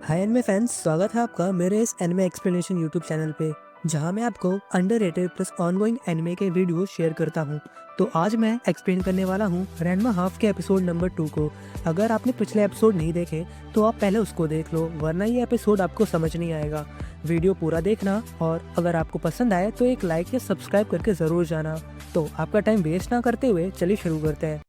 हाय anime fans, स्वागत है आपका मेरे इस एनिमे एक्सप्लेनेशन यूट्यूब चैनल पे, जहां मैं आपको अंडररेटेड प्लस ऑनगोइंग एनिमे के वीडियो शेयर करता हूं। तो आज मैं एक्सप्लेन करने वाला हूं रैन्मा हाफ के एपिसोड नंबर 2 को। अगर आपने पिछले एपिसोड नहीं देखे तो आप पहले उसको देख लो, वरना ये एपिसोड आपको समझ नहीं आएगा। वीडियो पूरा देखना और अगर आपको पसंद आए तो एक लाइक या सब्सक्राइब करके ज़रूर जाना। तो आपका टाइम वेस्ट ना करते हुए चलिए शुरू करते हैं।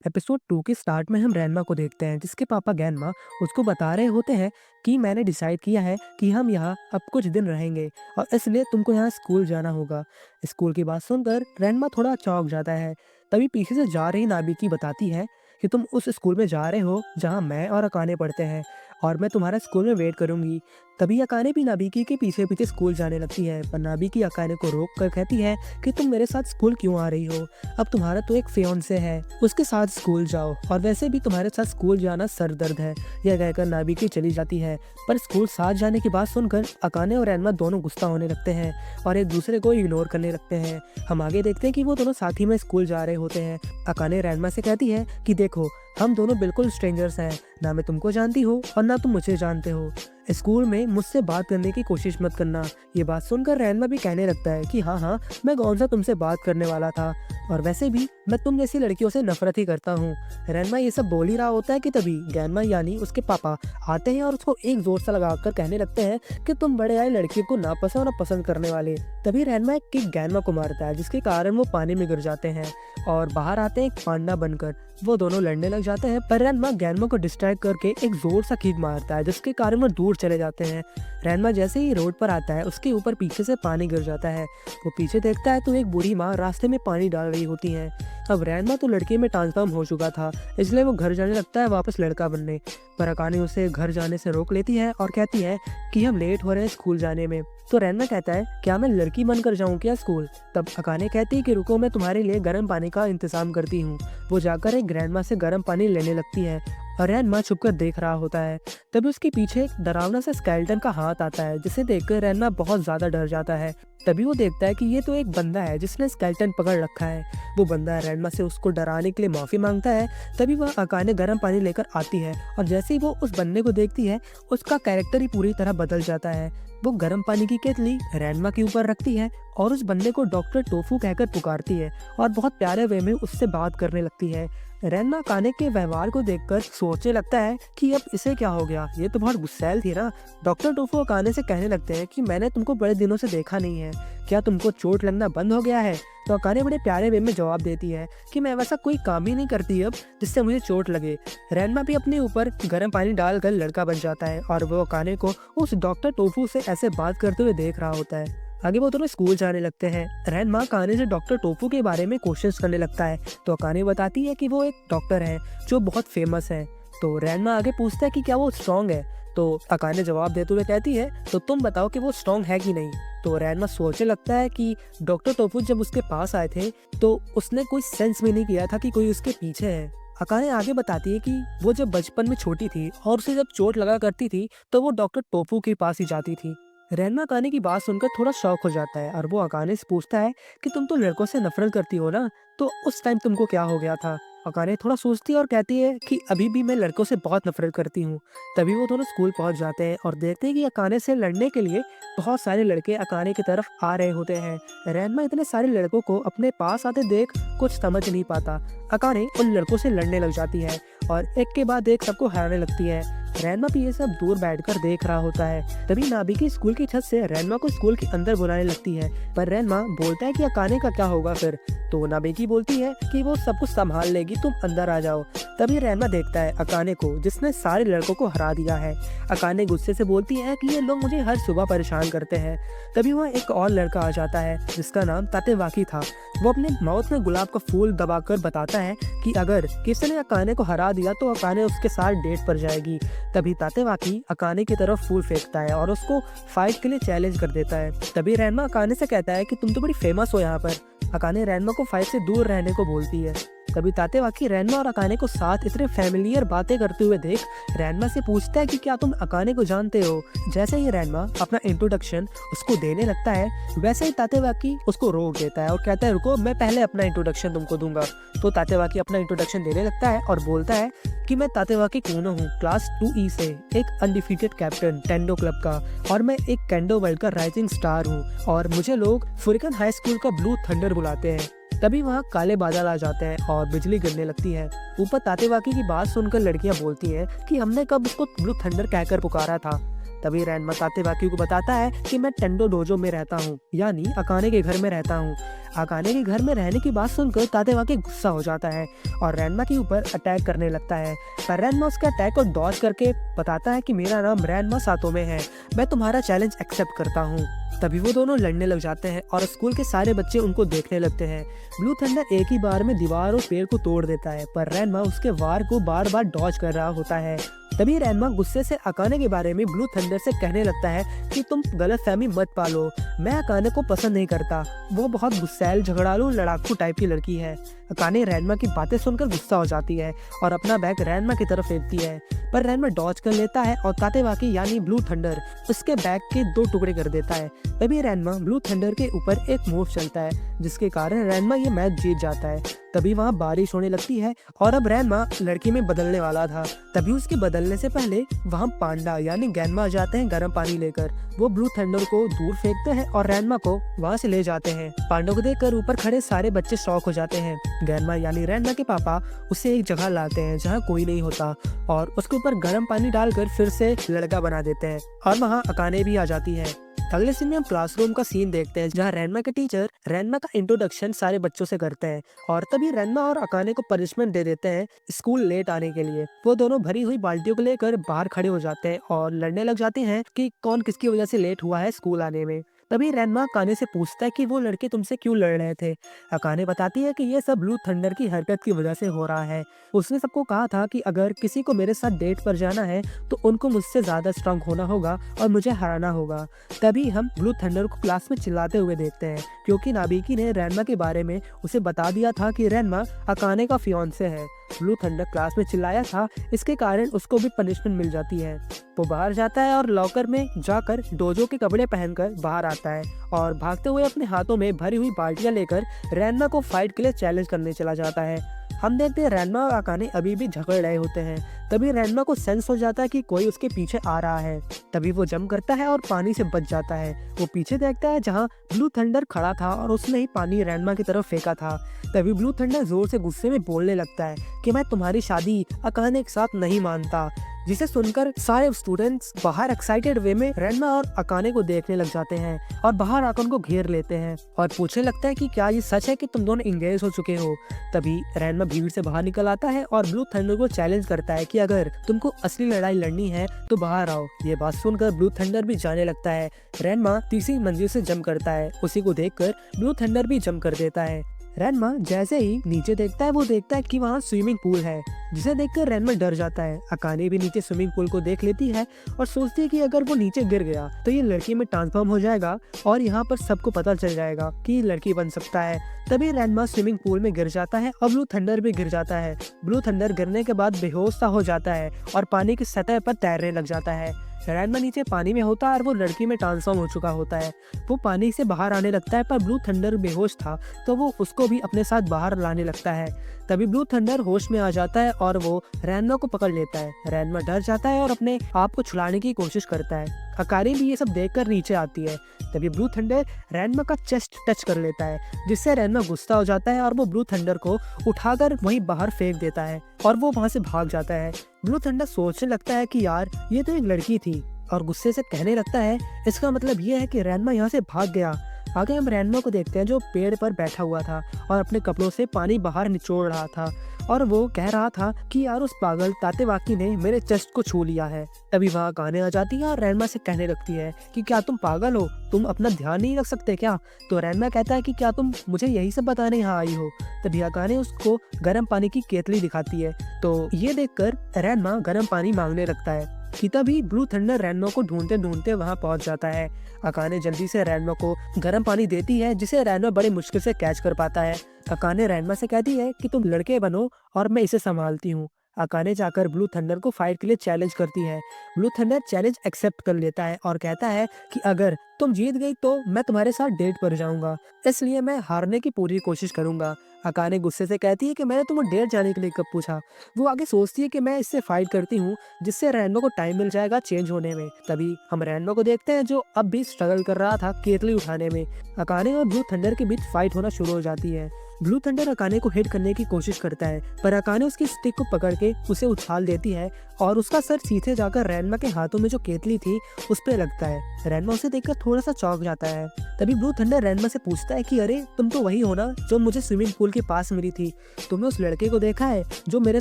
एपिसोड 2 के स्टार्ट में हम रैनमा को देखते हैं, जिसके पापा गैनमा उसको बता रहे होते हैं कि मैंने डिसाइड किया है कि हम यहाँ अब कुछ दिन रहेंगे और इसलिए तुमको यहाँ स्कूल जाना होगा। स्कूल की बात सुनकर रैनमा थोड़ा चौंक जाता है। तभी पीछे से जा रही नाबिकी बताती है कि तुम उस स्कूल में जा रहे हो जहाँ मैं और अकाने पढ़ते हैं और मैं तुम्हारा स्कूल में वेट करूंगी। तभी अकाने भी नाबिकी के पीछे पीछे स्कूल जाने लगती है, पर नाबिकी अकाने को रोक कर कहती है कि तुम मेरे साथ स्कूल क्यों आ रही हो, अब तुम्हारा तो एक फियांसे है, उसके साथ स्कूल जाओ, और वैसे भी तुम्हारे साथ स्कूल जाना सर दर्द है। यह कहकर नाबिकी चली जाती है, पर स्कूल साथ जाने की बात सुनकर अकाने और रैनमा दोनों गुस्सा होने लगते हैं और एक दूसरे को इग्नोर करने लगते हैं। हम आगे देखते हैं कि वो दोनों साथ ही में स्कूल जा रहे होते हैं। अकाने रैनमा से कहती है कि देखो, हम दोनों बिल्कुल स्ट्रेंजर्स हैं, ना मैं तुमको जानती हूँ और ना तुम मुझे जानते हो। स्कूल में मुझसे बात करने की कोशिश मत करना। ये बात सुनकर रैनमा भी कहने लगता है कि हाँ, मैं कौन सा तुमसे बात करने वाला था, और वैसे भी मैं तुम जैसी लड़कियों से नफरत ही करता हूँ। रैनमा ये सब बोल ही रहा होता है कि तभी गैनमा यानी उसके पापा आते हैं और उसको एक जोर से लगाकर कहने लगते हैं कि तुम बड़े आए लड़कियों को नापसंद और पसंद करने वाले। तभी रैनमा एक किक गैनमा को मारता है, जिसके कारण वो पानी में गिर जाते हैं और बाहर आते हैं एक पांडा बनकर। वो दोनों लड़ने लग जाते हैं, पर रैनमा गैनमा को डिस्ट्रैक्ट करके एक जोर सा किक मारता है, जिसके कारण वो दूर चले जाते हैं। रैनमा जैसे ही रोड पर आता है, उसके ऊपर पीछे से पानी गिर जाता है। वो पीछे देखता है तो एक बूढ़ी माँ रास्ते में पानी डाल रही होती है। अब रैनमा तो लड़के में ट्रांसफॉर्म हो चुका था, इसलिए वो घर जाने लगता है वापस लड़का बनने, पर अकाने उसे घर जाने से रोक लेती है और कहती है कि हम लेट हो रहे हैं स्कूल जाने में। तो रैनमा कहता है, क्या मैं लड़की बनकर जाऊं क्या स्कूल? तब अकाने कहती है कि रुको, मैं तुम्हारे लिए गर्म पानी का इंतजाम करती हूँ। वो जाकर एक ग्रैंडमा से गर्म पानी लेने लगती है और रैनमा छुपकर देख रहा होता है। तभी उसके पीछे एक डरावना सा स्केलेटन का हाथ आता है, जिसे देखकर रैनमा बहुत ज्यादा डर जाता है। तभी वो देखता है कि ये तो एक बंदा है जिसने स्केलेटन पकड़ रखा है। वो बंदा रैनमा से उसको डराने के लिए माफी मांगता है। तभी वह अकाने गर्म पानी लेकर आती है और जैसे ही वो उस बंदे को देखती है, उसका कैरेक्टर ही पूरी तरह बदल जाता है। वो गर्म पानी की केतली रैनमा के ऊपर रखती है और उस बंदे को डॉक्टर टोफू कहकर पुकारती है और बहुत प्यारे वे में उससे बात करने लगती है। रैनमा अकाने के व्यवहार को देखकर सोचने लगता है कि अब इसे क्या हो गया, ये तो बहुत गुस्सैल थी ना। डॉक्टर टोफू अकाने से कहने लगते हैं कि मैंने तुमको बड़े दिनों से देखा नहीं है, क्या तुमको चोट लगना बंद हो गया है? तो अकाने बड़े प्यारे वे में जवाब देती है कि मैं वैसा कोई काम ही नहीं करती अब जिससे मुझे चोट लगे। रैनमा भी अपने ऊपर गर्म पानी डालकर लड़का बन जाता है और वो अकाने को उस डॉक्टर टोफू से ऐसे बात करते हुए देख रहा होता है। आगे वो दोनों स्कूल जाने लगते हैं। रैनमा अकाने से डॉक्टर टोफू के बारे में क्वेश्चंस करने लगता है, तो अकाने बताती है कि वो एक डॉक्टर है जो बहुत फेमस है। तो रैनमा आगे पूछता है कि क्या वो स्ट्रॉन्ग है, तो अकाने जवाब देते हुए कहती है, तो तुम बताओ कि वो स्ट्रॉन्ग है कि नहीं। तो रैनमा सोचने लगता है कि डॉक्टर टोफू जब उसके पास आए थे तो उसने कोई सेंस भी नहीं किया था कि कोई उसके पीछे है। अकाने आगे बताती है कि वो जब बचपन में छोटी थी और उसे जब चोट लगा करती थी तो वो डॉक्टर टोफू के पास ही जाती थी। रैनमा अकाने की बात सुनकर थोड़ा शॉक हो जाता है और वो अकाने से पूछता है कि तुम तो लड़कों से नफरत करती हो ना, तो उस टाइम तुमको क्या हो गया था? अकाने थोड़ा सोचती है और कहती है कि अभी भी मैं लड़कों से बहुत नफरत करती हूँ। तभी वो दोनों स्कूल पहुंच जाते हैं और देखते हैं कि अकाने से लड़ने के लिए बहुत सारे लड़के अकाने की तरफ आ रहे होते हैं। रैनमा इतने सारे लड़कों को अपने पास आते देख कुछ समझ नहीं पाता। अकाने उन लड़कों से लड़ने लग जाती है और एक के बाद एक सबको हराने लगती है। रैनमा भी ये सब दूर बैठकर देख रहा होता है। तभी नाबिकी स्कूल की छत से रैनमा को स्कूल के अंदर बुलाने लगती है, पर रैनमा बोलता है कि अकाने का क्या होगा फिर। तो नाबिकी बोलती है कि वो सब कुछ संभाल लेगी, तुम अंदर आ जाओ। तभी रैनमा देखता है अकाने को, जिसने सारे लड़कों को हरा दिया है। अकाने गुस्से से बोलती है कि ये लोग मुझे हर सुबह परेशान करते हैं। तभी वह एक और लड़का आ जाता है जिसका नाम तातेवाकी था। वो अपने माउथ में गुलाब का फूल दबाकर बताता है कि अगर किसी ने अकाने को हरा दिया तो अकाने उसके साथ डेट पर जाएगी। तभी तातेवाकी अकाने की तरफ फूल फेंकता है और उसको फाइट के लिए चैलेंज कर देता है। तभी रैनमा अकाने से कहता है कि तुम तो बड़ी फेमस हो यहाँ पर। अकाने रैनमा को फाइट से दूर रहने को बोलती है। तभी तातेवाकी रैनमा और अकाने को साथ इतने फैमिलियर बातें करते हुए देख रैनमा से पूछता है कि क्या तुम अकाने को जानते हो। जैसे ही रैनमा अपना इंट्रोडक्शन उसको देने लगता है, वैसे ही तातेवाकी उसको रोक देता है और कहता है रुको, मैं पहले अपना इंट्रोडक्शन तुमको दूंगा। तो तातेवाकी अपना इंट्रोडक्शन देने लगता है और बोलता है कि मैं तातेवाकी कूनो हूँ, क्लास 2E से, एक अनडिफीटेड कैप्टन टेंडो क्लब का, और मैं एक केंडो वर्ल्ड का राइजिंग स्टार हूँ, और मुझे लोग फुरिकन हाई स्कूल का ब्लू थंडर बुलाते हैं। तभी वहाँ काले बादल आ जाते हैं और बिजली गिरने लगती है। ऊपर तातेवाकी की बात सुनकर लड़कियां बोलती हैं कि हमने कब उसको ब्लू थंडर कहकर पुकारा था। तभी रैनमा तातेवाकी को बताता है कि मैं टेंडो डोजो में रहता हूँ, यानी अकाने के घर में रहता हूँ। अकाने के घर में रहने की बात सुनकर तातेवाकी गुस्सा हो जाता है और रैनमा के ऊपर अटैक करने लगता है, पर रैनमा उसके अटैक को डॉज करके बताता है कि मेरा नाम रैनमा सातोमे है, मैं तुम्हारा चैलेंज एक्सेप्ट करता हूँ। तभी वो दोनों लड़ने लग जाते हैं और स्कूल के सारे बच्चे उनको देखने लगते हैं। ब्लू थंडर एक ही बार में दीवार और पेड़ को तोड़ देता है, पर रैनमा उसके वार को बार बार डॉज कर रहा होता है। तभी रैनमा गुस्से से अकाने के बारे में ब्लू थंडर से कहने लगता है कि तुम गलतफहमी मत पालो, मैं अकाने को पसंद नहीं करता, वो बहुत गुस्सैल, झगड़ालू, लड़ाकू टाइप की लड़की है। अकाने रैनमा की बातें सुनकर गुस्सा हो जाती है और अपना बैग रैनमा की तरफ फेंकती है, पर रैनमा डॉज कर लेता है और तातेवाकी यानी ब्लू थंडर उसके बैग के 2 टुकड़े कर देता है। तभी रैनमा ब्लू थंडर के ऊपर एक मूव चलता है, जिसके कारण रैनमा ये मैच जीत जाता है। तभी वहाँ बारिश होने लगती है और अब रैनमा लड़की में बदलने वाला था। तभी उसके बदलने से पहले वहाँ पांडा यानी गैनमा आ जाते हैं गर्म पानी लेकर। वो ब्लू थंडर को दूर फेंकते हैं और रैनमा को वहाँ से ले जाते हैं। पांडा को देखकर ऊपर खड़े सारे बच्चे शॉक हो जाते हैं। गैनमा यानी रैनमा के पापा उसे एक जगह लाते हैं जहाँ कोई नहीं होता और उसके ऊपर गर्म पानी डालकर फिर से लड़का बना देते हैं और वहाँ अकाने भी आ जाती है। अगले सीन में हम क्लासरूम का सीन देखते हैं जहाँ रैनमा के टीचर रैनमा का इंट्रोडक्शन सारे बच्चों से करते हैं और तभी रैनमा और अकाने को पनिशमेंट दे देते हैं स्कूल लेट आने के लिए। वो दोनों भरी हुई बाल्टियों को लेकर बाहर खड़े हो जाते हैं और लड़ने लग जाते हैं कि कौन किसकी वजह से लेट हुआ है स्कूल आने में। तभी रैनमा अकाने से पूछता है कि वो लड़के तुमसे क्यों लड़ रहे थे। अकाने बताती है कि ये सब ब्लू थंडर की हरकत की वजह से हो रहा है। उसने सबको कहा था कि अगर किसी को मेरे साथ डेट पर जाना है तो उनको मुझसे ज्यादा स्ट्रांग होना होगा और मुझे हराना होगा। तभी हम ब्लू थंडर को क्लास में चिल्लाते हुए देखते हैं क्योंकि नाबिकी ने रैनमा के बारे में उसे बता दिया था कि रैनमा अकाने का फियांसे है। ब्लू थंडर क्लास में चिल्लाया था, इसके कारण उसको भी पनिशमेंट मिल जाती है। वो बाहर जाता है और लॉकर में जाकर डोजो के कपड़े पहनकर बाहर आता है और भागते हुए अपने हाथों में भरी हुई बाल्टियां लेकर रैनमा को फाइट के लिए चैलेंज करने चला जाता है। हम देखते हैं रैनमा और अकाने अभी भी झगड़ रहे होते हैं। तभी रैनमा को सेंस हो जाता है कि कोई उसके पीछे आ रहा है। तभी वो जंप करता है और पानी से बच जाता है। वो पीछे देखता है जहाँ ब्लू थंडर खड़ा था और उसने ही पानी रैनमा की तरफ फेंका था। तभी ब्लू थंडर जोर से गुस्से में बोलने लगता है कि मैं तुम्हारी शादी अकाने के साथ नहीं मानता, जिसे सुनकर सारे स्टूडेंट्स बाहर एक्साइटेड वे में रैनमा और अकाने को देखने लग जाते हैं और बाहर आकर उनको घेर लेते हैं और पूछने लगता है कि क्या ये सच है कि तुम दोनों इंगेज हो चुके हो। तभी रैनमा भीड़ से बाहर निकल आता है और ब्लू थंडर को चैलेंज करता है कि अगर तुमको असली लड़ाई लड़नी है तो बाहर आओ। ये बात सुनकर ब्लू थंडर भी जाने लगता है। रैनमा तीसरी मंजिल से जंप करता है, उसी को देखकर ब्लू थंडर भी जंप कर देता है। रैनमा जैसे ही नीचे देखता है वो देखता है कि वहाँ स्विमिंग पूल है, जिसे देखकर रैनमा डर जाता है। अकाने भी नीचे स्विमिंग पूल को देख लेती है और सोचती है कि अगर वो नीचे गिर गया तो ये लड़की में ट्रांसफॉर्म हो जाएगा और यहाँ पर सबको पता चल जाएगा कि ये लड़की बन सकता है। तभी रैनमा स्विमिंग पूल में गिर जाता है और ब्लू थंडर भी गिर जाता है। ब्लू थंडर गिरने के बाद बेहोश सा हो जाता है और पानी की सतह पर तैरने लग जाता है। रैनमा नीचे पानी में होता है और वो लड़की में ट्रांसफॉर्म हो चुका होता है। वो पानी से बाहर आने लगता है, पर ब्लू थंडर बेहोश था तो वो उसको भी अपने साथ बाहर लाने लगता है। तभी ब्लू थंडर होश में आ जाता है और वो रैनमा को पकड़ लेता है। रैनमा डर जाता है और अपने आप को छुड़ाने की कोशिश करता है। अकाने भी ये सब देखकर नीचे आती है। तभी ब्लू थंडर रैनमा का चेस्ट टच कर लेता है, जिससे रैनमा गुस्सा हो जाता है और वो ब्लू थंडर को उठाकर वहीं बाहर फेंक देता है और वो वहां से भाग जाता है। ब्लू थंडर सोचने लगता है कि यार ये तो एक लड़की थी और गुस्से से कहने लगता है इसका मतलब ये है कि रैनमा यहाँ से भाग गया। आगे हम रैनमा को देखते हैं जो पेड़ पर बैठा हुआ था और अपने कपड़ों से पानी बाहर निचोड़ रहा था और वो कह रहा था कि यार उस पागल तातेवाकी ने मेरे चेस्ट को छू लिया है। तभी वहाँ अकाने आ जाती है और रैनमा से कहने लगती है कि क्या तुम पागल हो, तुम अपना ध्यान नहीं रख सकते क्या। तो रैनमा कहता है कि क्या तुम मुझे यही सब बताने यहाँ आई हो। तभी अकाने उसको गर्म पानी की केतली दिखाती है, तो ये देखकर रैनमा गर्म पानी मांगने लगता है। कि तभी ब्लू थंडर रैनमा को ढूंढते ढूंढते वहाँ पहुँच जाता है। अकाने जल्दी से रैनमा को गर्म पानी देती है जिसे रैनमा बड़ी मुश्किल से कैच कर पाता है। अकाने रैनमा से कहती है कि तुम लड़के बनो और मैं इसे संभालती हूँ। अकाने जाकर ब्लू थंडर को फाइट के लिए चैलेंज करती है। ब्लू थंडर चैलेंज एक्सेप्ट कर लेता है और कहता है कि अगर तुम जीत गई तो मैं तुम्हारे साथ डेट पर जाऊंगा, इसलिए मैं हारने की पूरी कोशिश करूंगा। अकाने गुस्से से कहती है कि मैंने तुम्हें डेट जाने के लिए कब पूछा। वो आगे सोचती है कि मैं इससे फाइट करती हूँ जिससे रैनमा को टाइम मिल जाएगा चेंज होने में। तभी हम रैनमा को देखते हैं जो अब भी स्ट्रगल कर रहा था केतली उठाने में। अकाने और ब्लू थंडर के बीच फाइट होना शुरू हो जाती है। ब्लू थंडर अकाने को हिट करने की कोशिश करता है पर अकाने उसकी स्टिक को पकड़ के उसे उछाल देती है और उसका सर सीधे जाकर रैनमा के हाथों में जो केतली थी उस पे लगता है। रैनमा उसे देखकर थोड़ा सा चौंक जाता है। तभी ब्लू थंडर रैनमा से पूछता है कि अरे तुम तो वही हो ना जो मुझे स्विमिंग पूल के पास मिली थी, तुमने उस लड़के को देखा है जो मेरे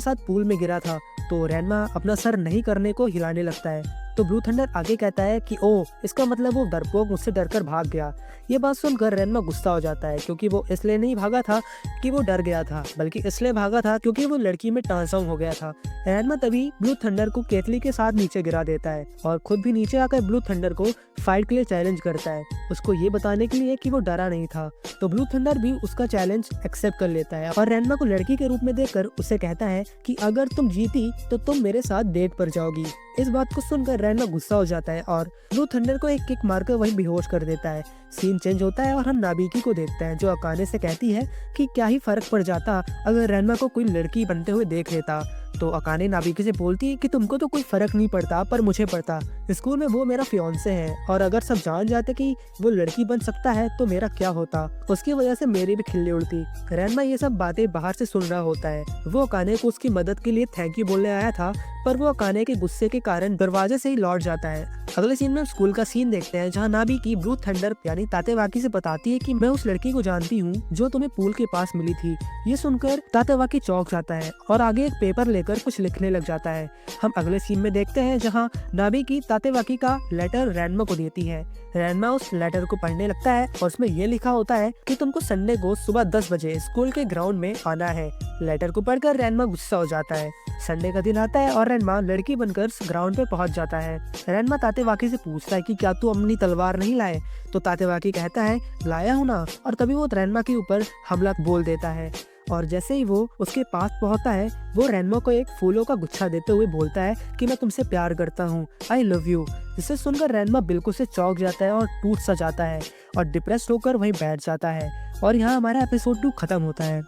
साथ पूल में गिरा था। तो रैनमा अपना सर नहीं करने को हिलाने लगता है। तो ब्लू थंडर आगे कहता है कि ओ, इसका मतलब वो डरपोक मुझसे डरकर भाग गया। ये बात सुनकर रैनमा गुस्सा हो जाता है क्योंकि वो इसलिए नहीं भागा था कि वो डर गया था, बल्कि इसलिए भागा था क्योंकि वो लड़की में ट्रांसफॉर्म हो गया था। रैनमा तभी ब्लू थंडर को केतली के साथ नीचे गिरा देता है और खुद भी नीचे आकर ब्लू थंडर को फाइट के लिए चैलेंज करता है, उसको ये बताने के लिए कि वो डरा नहीं था। तो ब्लू थंडर भी उसका चैलेंज एक्सेप्ट कर लेता है और रैनमा को लड़की के रूप में देखकर उसे कहता है कि अगर तुम जीती तो तुम मेरे साथ डेट पर जाओगी। इस बात को सुनकर रैनमा गुस्सा हो जाता है और ब्लू थंडर को एक किक मारकर वहीं बेहोश कर देता है। सीन चेंज होता है और हम नाबिकी को देखते हैं जो अकाने से कहती है कि क्या ही फर्क पड़ जाता अगर रैनमा को कोई लड़की बनते हुए देख लेता। तो अकाने नाबिकी से बोलती है कि तुमको तो कोई फर्क नहीं पड़ता पर मुझे पड़ता, स्कूल में वो मेरा फियांसे है और अगर सब जान जाते कि वो लड़की बन सकता है तो मेरा क्या होता, उसकी वजह से मेरी भी खिल्ली उड़ती। रैनमा ये सब बातें बाहर से सुन रहा होता है। वो अकाने को उसकी मदद के लिए थैंक यू बोलने आया था पर वो अकाने के गुस्से के कारण दरवाजे से ही लौट जाता है। अगले सीन में स्कूल का सीन देखते हैं जहाँ नाबिकी ब्लू थंडर यानी तातेवाकी से बताती है कि मैं उस लड़की को जानती हूँ जो तुम्हें पूल के पास मिली थी। ये सुनकर तातेवाकी चौंक जाता है और आगे एक पेपर लेकर कुछ लिखने लग जाता है। हम अगले सीन में देखते हैं जहाँ नाबिकी तातेवाकी का लेटर रैनमा को देती है। रैनमा उस लेटर को पढ़ने लगता है और उसमें ये लिखा होता है कि तुमको संडे को सुबह 10 बजे स्कूल के ग्राउंड में आना है। लेटर को पढ़कर रैनमा गुस्सा हो जाता है। संडे का दिन आता है और रैनमा लड़की बनकर ग्राउंड पे पहुंच जाता है। रैनमा तातेवाकी से पूछता है कि क्या तू अपनी तलवार नहीं लाए? तो तातेवाकी कहता है लाया हूँ ना, और तभी वो रैनमा के ऊपर हमला बोल देता है। और जैसे ही वो उसके पास पहुंचता है वो रैनमा को एक फूलों का गुच्छा देते हुए बोलता है कि मैं तुमसे प्यार करता हूँ, आई लव यू। जिसे सुनकर रैनमा बिल्कुल से चौंक जाता है और टूट सा जाता है और डिप्रेस होकर वहीं बैठ जाता है। और यहाँ हमारा एपिसोड 2 खत्म होता है।